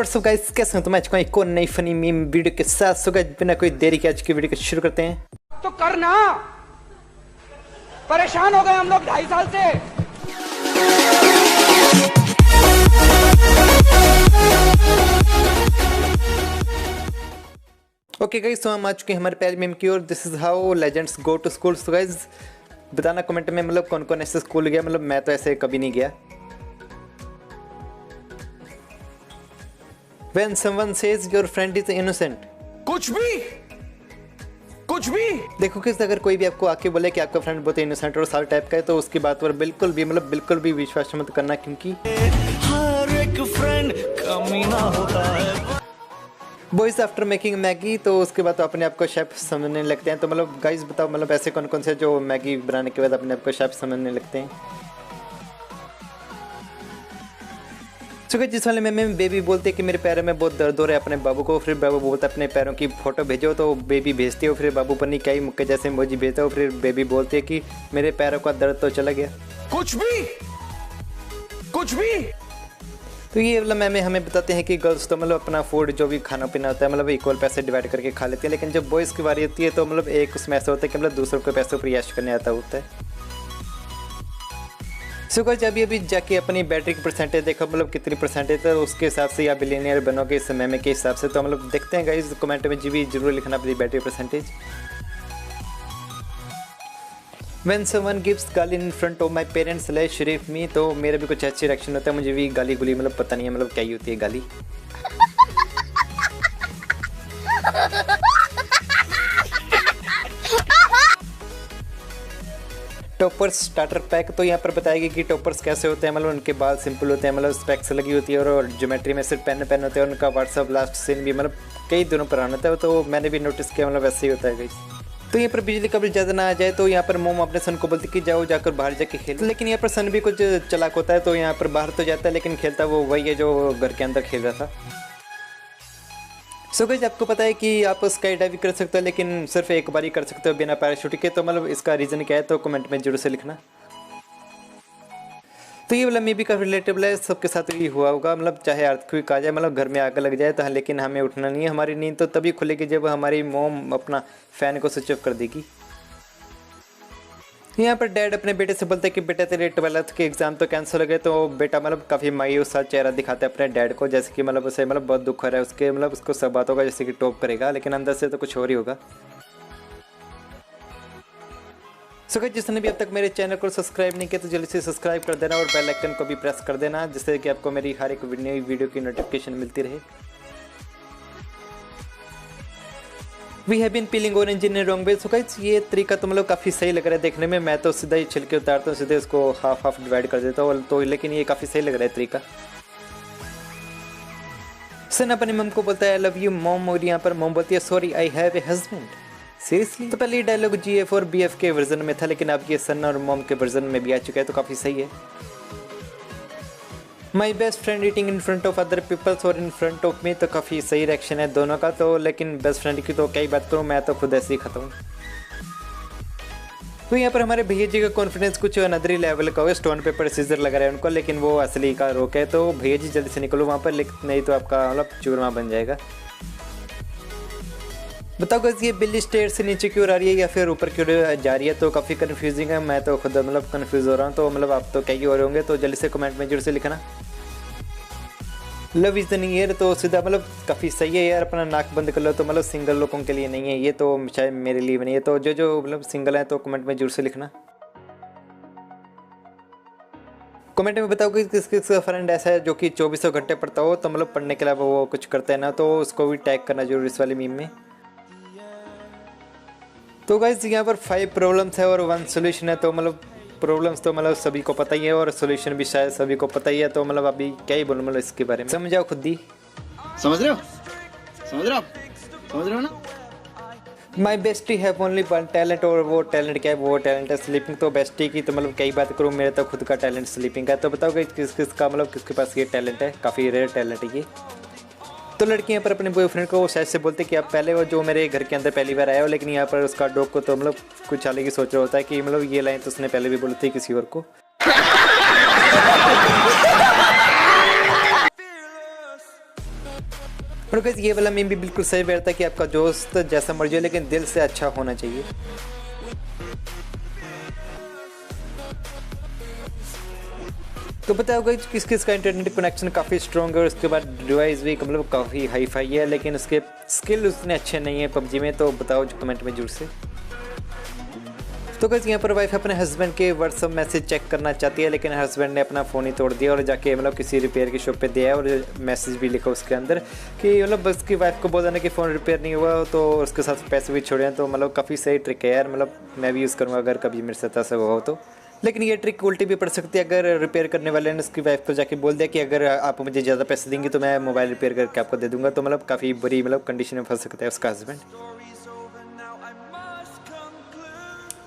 What's up guys, कैसे हो? तो मैं आज एक और नई फनी मीम वीडियो के साथ। सो गाइस, बिना कोई देरी के आज की वीडियो को शुरू करते हैं। तो करना, परेशान हो गए हम लोग 2.5 साल से। ओके गाइस, तो हम आ चुके हैं हमारे पहले मीम की ओर। This is how legends go to school. तो गाइस बताना कमेंट में मतलब कौन कौन ऐसे स्कूल गया। मतलब मैं तो ऐसे कभी नहीं गया। When someone says your friend is innocent, कुछ भी देखो कि अगर कोई भी आपको आके बोले कि आपका फ्रेंड बहुत इनोसेंट और साल टाइप का है, तो उसकी बात पर बिल्कुल भी विश्वास मत करना, क्योंकि हर एक फ्रेंड कमीना होता है। बॉयज आफ्टर मेकिंग मैगी, तो उसके बाद तो अपने आप को शेफ समझने लगते हैं। तो मतलब गाइस बताओ, मतलब ऐसे कौन कौन से जो मैगी बनाने के बाद अपने आप को शेफ समझने लगते हैं। तो जिस वाले में बेबी बोलते हैं कि मेरे पैरों में बहुत दर्द हो रहा है अपने बाबू को, फिर बाबू बोलता है अपने पैरों की फोटो भेजो, तो बेबी भेजती हो, फिर बाबू पर नहीं क्या ही मुक्के जैसे इमोजी भेजता हो, फिर बेबी बोलती है कि मेरे पैरों का दर्द तो चला गया। कुछ भी तो ये मतलब मैम हमें बताते हैं कि गर्ल्स तो मतलब अपना फूड जो भी खाना पीना होता है मतलब इक्वल पैसे डिवाइड करके खा लेती है, लेकिन जब बॉयज़ की बारी होती है तो मतलब एक उसमें ऐसा होता है कि मतलब दूसरों के पैसों पर यश करने आता होता है। सो गाइस, अभी जाके अपनी बैटरी की परसेंटेज देखो, मतलब कितनी परसेंटेज है, उसके हिसाब से या बिलियनियर बनोगे इस समय में के हिसाब से। तो मतलब देखते हैं गाइस, कमेंट में जी भी जरूर लिखना अपनी battery percentage. When someone gives गाली इन फ्रंट ऑफ माई पेरेंट्स ले शरीफ मी, तो मेरा भी कुछ अच्छी रिएक्शन होता है। मुझे भी गाली गुली मतलब पता नहीं है मतलब क्या ही होती है गाली। टॉपर्स स्टार्टर पैक, तो यहाँ पर बताएगी कि टॉपर्स कैसे होते हैं। मतलब उनके बाल सिंपल होते हैं, मतलब स्पेक्स लगी होती है और ज्योमेट्री में सिर्फ पेन होते हैं। उनका व्हाट्सअप लास्ट सीन भी मतलब कई दिनों पुराना होता है, तो मैंने भी नोटिस किया मतलब वैसे ही होता है गाइस। तो यहाँ पर बिजली का बिल ज़्यादा ना आ जाए, तो यहाँ पर मोम अपने सन को बोलती कि जाओ जाकर बाहर जाके खेल, लेकिन यहाँ पर सन भी कुछ चलाक होता है, तो यहाँ पर बाहर तो जाता है लेकिन खेलता वो वही है जो घर के अंदर खेल रहा था। सो गाइस, आपको पता है कि आप स्काई डाइविंग कर सकते हो, लेकिन सिर्फ एक बार ही कर सकते हो बिना पैराशूट के। तो मतलब इसका रीज़न क्या है तो कमेंट में जरूर से लिखना। तो ये वाला मे भी काफ़ी रिलेटेबल है, सबके साथ ही हुआ होगा। मतलब चाहे अर्थक्वेक आ जाए, मतलब घर में आग लग जाए तो, लेकिन हमें उठना नहीं है। हमारी नींद तो तभी खुलेगी जब हमारी मॉम अपना फ़ैन को स्विच ऑफ कर देगी। यहाँ पर डैड अपने बेटे से बोलते हैं कि बेटा तेरे 12th के एग्जाम तो कैंसिल हो गए। तो बेटा मतलब काफ़ी मायूस सा चेहरा दिखाता है अपने डैड को, जैसे कि मतलब उसे मतलब बहुत दुख हो रहा है उसके, मतलब उसको सब बात होगा जैसे कि टॉप करेगा, लेकिन अंदर से तो कुछ और ही होगा। सो गाइस, जिसने भी अब तक मेरे चैनल को सब्सक्राइब नहीं किया तो जल्दी से सब्सक्राइब कर देना और बेल आइकन को भी प्रेस कर देना, जिससे कि आपको मेरी हर एक नई वीडियो की नोटिफिकेशन मिलती रहे। We have been peeling orange in wrong way. So guys, ये तरीका तो मतलब काफ़ी सही लग रहा है देखने में। मैं तो सीधा ही छिलके उतारता हूँ, सीधे इसको हाफ डिवाइड कर देता हूँ, तो लेकिन ये काफ़ी सही लग रहा है तरीका। सन अपनी मम को बोलता है आई लव यू मॉम, और यहाँ पर मॉम बोलती है sorry I have a husband. Seriously? तो पहले ये डायलॉग GF और BF के वर्जन में था, लेकिन अब ये सन और मॉम के वर्जन में भी आ चुका है, तो काफ़ी सही है। My best friend eating in front of other peoples और इन फ्रंट ऑफ मी, तो काफ़ी सही रिएक्शन है दोनों का। तो लेकिन बेस्ट फ्रेंड की तो क्या ही बात करूँ, मैं तो खुद ऐसे ही खाता हूँ। तो यहाँ पर हमारे भैया जी का कॉन्फिडेंस कुछ अनदरी लेवल का हो, स्टोन पेपर सीजर लगा रहा है उनको, लेकिन वो असली का रोक है। तो भैया जी जल्दी से निकलो वहाँ पर, लेकिन नहीं तो आपका मतलब चूरमा बन जाएगा। बताओ गाइस, ये बिल्ली स्टेयर से नीचे क्यों आ रही है या फिर ऊपर क्यों जा रही है, तो काफ़ी कन्फ्यूजिंग है। मैं तो खुद मतलब कन्फ्यूज हो रहा हूँ, तो मतलब आप तो क्या ही हो रहे होंगे, तो जल्दी से कमेंट में जरूर से लिखना। Love is the new year, तो सीधा मतलब काफ़ी सही है यार, अपना नाक बंद कर लो। तो मतलब सिंगल लोगों के लिए नहीं है ये, तो शायद मेरे लिए भी नहीं है। तो जो मतलब सिंगल है तो कमेंट में जरूर से लिखना। कमेंट में बताओ कि किस किस का फ्रेंड ऐसा है जो कि 2400 घंटे पढ़ता हो, तो मतलब पढ़ने के अलावा वो कुछ करता है ना, तो उसको भी टैग करना जरूर इस वाली मीम में। तो गाइस, यहाँ पर 5 प्रॉब्लम्स है और 1 सोल्यूशन है। तो मतलब प्रॉब्लम्स तो मतलब सभी को पता ही है और सोल्यूशन भी शायद सभी को पता ही है। तो मतलब अभी क्या ही बोलूँ मतलब इसके बारे में, समझाओ खुद ही। समझ रहे हो ना। My bestie have only one talent, और वो टैलेंट क्या है? वो टैलेंट है स्लीपिंग। तो बेस्टी की तो मतलब कई बात करूँ, मेरे तो खुद का टैलेंट स्लीपिंग है। तो बताओ कि किस किस का मतलब किसके पास ये टैलेंट है, काफ़ी रेयर टैलेंट है ये। तो लड़कियां पर अपने बॉयफ्रेंड को शायद से बोलते कि आप पहले वो जो मेरे घर के अंदर पहली बार आया हो, लेकिन यहाँ पर उसका डॉग को तो मतलब कुछ अलग ही सोच रहा होता है कि मतलब ये लाइन तो उसने पहले भी बोली थी किसी और को। और guys, ये वाला मीम भी बिल्कुल सही बैठता है कि आपका दोस्त जैसा मर्जी हो लेकिन दिल से अच्छा होना चाहिए। तो पता होगा किस किस का इंटरनेट कनेक्शन काफ़ी स्ट्रॉन्ग है और उसके बाद डिवाइस भी मतलब काफ़ी हाई फाई है, लेकिन उसके स्किल उतने अच्छे नहीं है पबजी में। तो बताओ जो कमेंट में जरूर से। तो गाइस यहाँ पर वाइफ अपने हस्बैंड के व्हाट्सअप मैसेज चेक करना चाहती है, लेकिन हस्बैंड ने अपना फ़ोन ही तोड़ दिया और जाके मतलब किसी रिपेयर की शॉप पे दिया और मैसेज भी लिखा उसके अंदर कि मतलब उसकी वाइफ को बोल देना कि फ़ोन रिपेयर नहीं हुआ तो उसके साथ पैसे भी छोड़े हैं। तो मतलब काफ़ी सही ट्रिक है यार, मतलब मैं भी यूज़ करूँगा अगर कभी मेरे साथ ऐसा हुआ हो तो। लेकिन ये ट्रिक उल्टी भी पड़ सकती है अगर रिपेयर करने वाले ने उसकी वाइफ को जाके बोल दिया कि अगर आप मुझे ज़्यादा पैसे देंगे तो मैं मोबाइल रिपेयर करके आपको दे दूँगा। तो मतलब काफ़ी बुरी मतलब कंडीशन में फंस सकता है उसका हस्बैंड।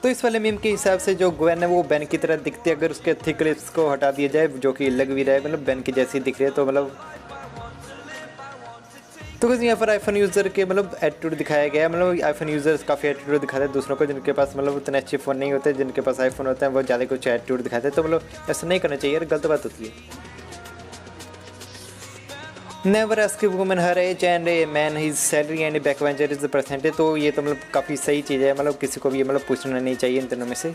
तो इस वाले मीम के हिसाब से जो ग्वेन है वो बैन की तरह दिखती है अगर उसके थिक लिप्स को हटा दिया जाए, जो कि लग भी रहा है मतलब बैन की जैसी दिख रही है। तो मतलब तो कुछ यहाँ पर आईफोन यूज़र के मतलब एटीट्यूड दिखाया गया है। मतलब आईफोन यूज़र्स काफ़ी एटीट्यूड दिखाते हैं दूसरों को, जिनके पास मतलब उतने अच्छे फ़ोन नहीं होते, जिनके पास आईफोन होते हैं वो ज़्यादा कुछ एटीट्यूड दिखाते हैं। तो मतलब ऐसा नहीं करना चाहिए यार, गलत बात होती है। Never ask woman her age and a man his salary and back venture is the percentage. तो ये तो मतलब काफ़ी सही चीज़ है, मतलब किसी को भी मतलब पूछना नहीं चाहिए इन तीनों में से।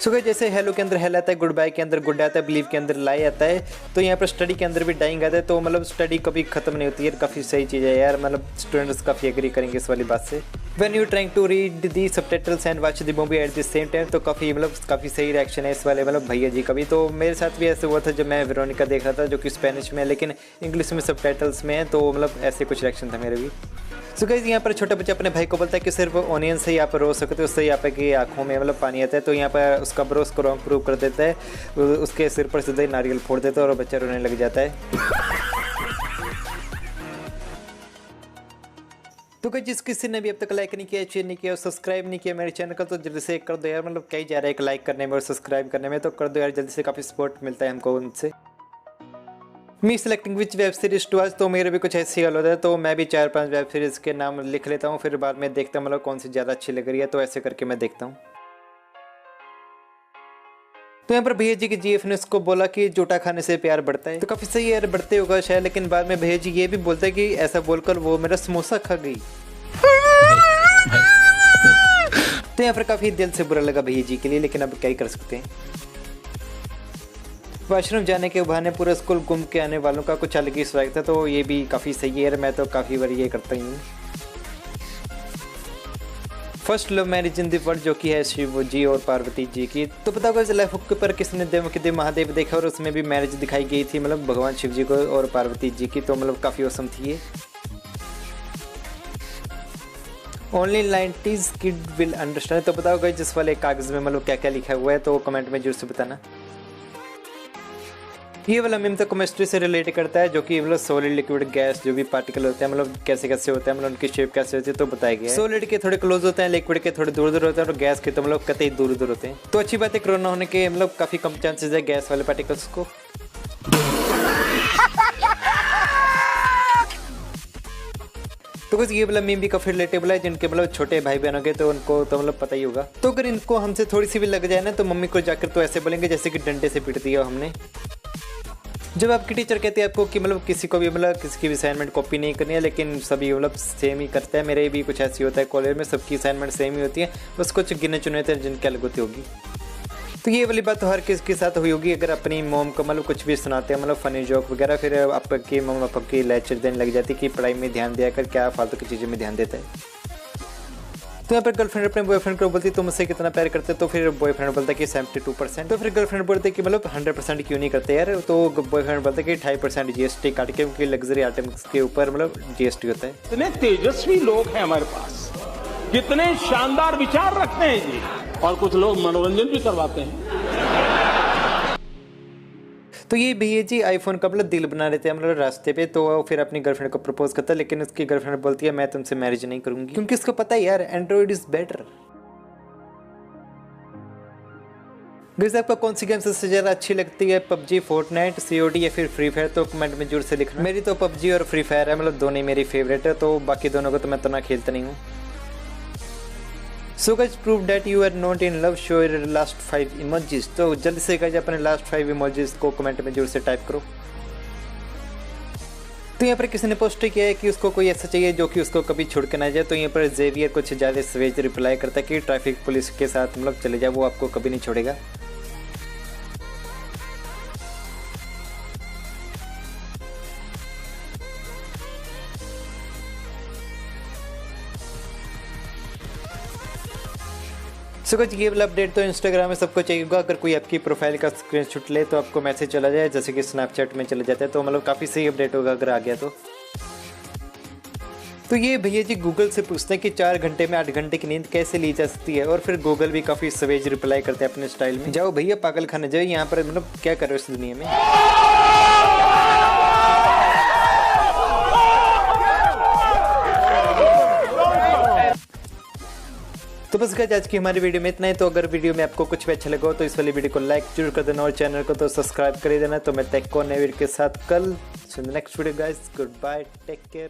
सो गाइस जैसे हेलो के अंदर हेल आता है, गुड बाय के अंदर गुड आता है, बिलीव के अंदर लाई आता है, तो यहाँ पर स्टडी के अंदर भी डाइंग आता है। तो मतलब स्टडी कभी खत्म नहीं होती है, काफ़ी सही चीज़ है यार, मतलब स्टूडेंट्स काफ़ी एग्री करेंगे इस वाली बात से। When you trying to read the subtitles and watch the movie at the same time. तो काफ़ी सही रिएक्शन है इस वाले मतलब भैया जी का भी। तो मेरे साथ भी ऐसे हुआ था जब मैं वेरोनिका देख रहा था, जो कि स्पेनिश में है लेकिन इंग्लिश में सबटाइटल्स में है। तो मतलब ऐसे कुछ रिएक्शन था मेरे भी। सो गाइस यहाँ पर छोटा बच्चा अपने भाई को बोलता है कि सिर्फ ऑनियन से यहाँ पर रो सकते हो, उससे यहाँ पर की आंखों में मतलब पानी आता है। तो यहाँ पर उसका ब्रो उसको रॉन्ग प्रूव कर देता है, उसके सिर पर सीधा ही नारियल फोड़ देता है और बच्चा रोने लग जाता है। तो जिस किसी ने भी अब तक लाइक नहीं किया, शेयर नहीं किया और सब्सक्राइब नहीं किया मेरे चैनल का, तो जल्दी से कर दो यार, मतलब कहीं जा रहा है एक लाइक करने में और सब्सक्राइब करने में। तो कर दो यार जल्दी से, काफ़ी सपोर्ट मिलता है हमको उनसे। Me selecting which web series to watch. तो मेरे भी कुछ ऐसी हाल होता है, तो मैं भी 4-5 वेब सीरीज़ के नाम लिख लेता हूँ, फिर बाद में देखता हूँ मतलब कौन सी ज़्यादा अच्छी लग रही है, तो ऐसे करके मैं देखता हूँ। तो यहाँ पर भैया जी की जीएफ ने उसको बोला कि जूठा खाने से प्यार बढ़ता है। तो काफ़ी सही यार, बढ़ते होगा शायद, लेकिन बाद में भैया जी ये भी बोलता है कि ऐसा बोलकर वो मेरा समोसा खा गई। तो यहाँ पर काफ़ी दिल से बुरा लगा भैया जी के लिए, लेकिन अब क्या ही कर सकते हैं। वॉशरूम जाने के बहाने पूरा स्कूल घूम के आने वालों का कुछ अलग ही स्वागत था। तो ये भी काफ़ी सही है, मैं तो काफ़ी बार ये करता ही हूँ। First love marriage in the world, जो कि है शिव जी और पार्वती जी की। तो पता होगा लाइफ के ऊपर किसने देव महादेव देखा और उसमें भी मैरिज दिखाई गई थी, मतलब भगवान शिव जी को और पार्वती जी की। तो मतलब काफ़ी औसम थी ये। Only 90s kid will understand. तो पता होगा जिस वाले कागज़ में मतलब क्या क्या लिखा हुआ है, तो कमेंट में जरूर से बताना। ये वाला मीम तो केमिस्ट्री से रिलेट करता है, जो कि मतलब सॉलिड लिक्विड गैस जो भी पार्टिकल होते हैं मतलब कैसे कैसे होते हैं, मतलब उनकी शेप कैसे होती है, तो बताया गया है। सॉलिड के थोड़े क्लोज होते हैं, लिक्विड के थोड़े दूर दूर होते हैं और गैस के तो मतलब कतई दूर दूर होते हैं। तो अच्छी बात है कोरोना होने के मतलब काफ़ी कम चांसेस है गैस वाले पार्टिकल्स को। तो कुछ ये वाला मीम भी काफी रिलेटेबल है, जिनके मतलब छोटे भाई बहन होंगे तो उनको तो मतलब पता ही होगा। तो अगर इनको हमसे थोड़ी सी भी लग जाए ना, तो मम्मी को जाकर तो ऐसे बोलेंगे जैसे कि डंडे से पीट दिया हमने। जब आपकी टीचर कहती है आपको कि मतलब किसी को भी मतलब किसी की भी असाइनमेंट कॉपी नहीं करनी है, लेकिन सभी मतलब सेम ही करते हैं, मेरे भी कुछ ऐसी होता है कॉलेज में, सबकी असाइनमेंट सेम ही होती है, बस कुछ गिने चुने होते हैं जिनकी अलग होती होगी। तो ये वाली बात तो हर किसी के साथ हुई होगी, अगर अपनी मॉम को मतलब कुछ भी सुनाते हैं मतलब फ़नी जोक वगैरह, फिर आपकी मम्मी पापा की लेक्चर देने लग जाती है कि पढ़ाई में ध्यान दिया कर, क्या फालतू की चीज़ों में ध्यान देता है। तो यहाँ पर गर्लफ्रेंड अपने बॉयफ्रेंड को बोलती है तुम मुझसे कितना प्यार करते, तो फिर बॉयफ्रेंड बोलता है कि 72%। तो फिर गर्लफ्रेंड बोलते है कि मतलब 100% क्यों नहीं करते यार, तो बॉयफ्रेंड बोलता है कि 2.5% जीएसटी काट के, क्योंकि लग्जरी आइटम्स के ऊपर मतलब जीएसटी होता है। इतने तेजस्वी लोग हैं हमारे पास, कितने शानदार विचार रखते हैं जी, और कुछ लोग मनोरंजन भी करवाते हैं। तो ये भैया जी आईफोन का मतलब दिल बना लेते हैं मतलब रास्ते पे, तो फिर अपनी गर्लफ्रेंड को प्रपोज करता है, लेकिन उसकी गर्लफ्रेंड बोलती है मैं तुमसे मैरिज नहीं करूंगी, क्योंकि उसको पता है यार एंड्रॉइड इज बेटर। गाइस आपको कौन सी गेम सबसे ज़्यादा अच्छी लगती है, पबजी, फोर्टनाइट, सीओडी या फिर फ्री फायर, तो कमेंट में जरूर से लिखना। मेरी तो पबजी और फ्री फायर है, मतलब दोनों ही मेरी फेवरेट है, तो बाकी दोनों को तो मैं इतना खेलता नहीं हूँ। So guys, prove that you are not in love, show your last 5 emojis। तो जल्दी से guys अपने लास्ट 5 emojis को कमेंट में जरूर से टाइप करो। तो तो यहाँ पर किसी ने पोस्ट किया है कि उसको कोई ऐसा चाहिए जो कि उसको कभी छोड़ के ना जाए। तो यहाँ पर जेवियर कुछ ज़्यादा सवेज रिप्लाई करता है कि ट्रैफिक पुलिस के साथ मतलब चले जाओ, वो आपको कभी नहीं छोड़ेगा। सो कुछ ये वाला अपडेट तो इंस्टाग्राम में सबको चाहिए होगा। अगर कोई आपकी प्रोफाइल का स्क्रीनशॉट ले तो आपको मैसेज चला जाए, जैसे कि स्नैपचैट में चला जाता है। तो मतलब काफ़ी सही अपडेट होगा अगर आ गया तो ये भैया जी गूगल से पूछते हैं कि 4 घंटे में 8 घंटे की नींद कैसे ली जा सकती है, और फिर गूगल भी काफ़ी सवेज रिप्लाई करते हैं अपने स्टाइल में। जाओ भैया पागल खाने जाओ, यहाँ पर मतलब क्या कर रहे हो इस दुनिया में। तो बस गाइस आज की हमारी वीडियो में इतना ही। तो अगर वीडियो में आपको कुछ भी अच्छा लगा हो तो इस वाली वीडियो को लाइक जरूर कर देना और चैनल को तो सब्सक्राइब कर ही देना। तो मैं तक को नए वीडियो के साथ कल next video guys, good bye, take care.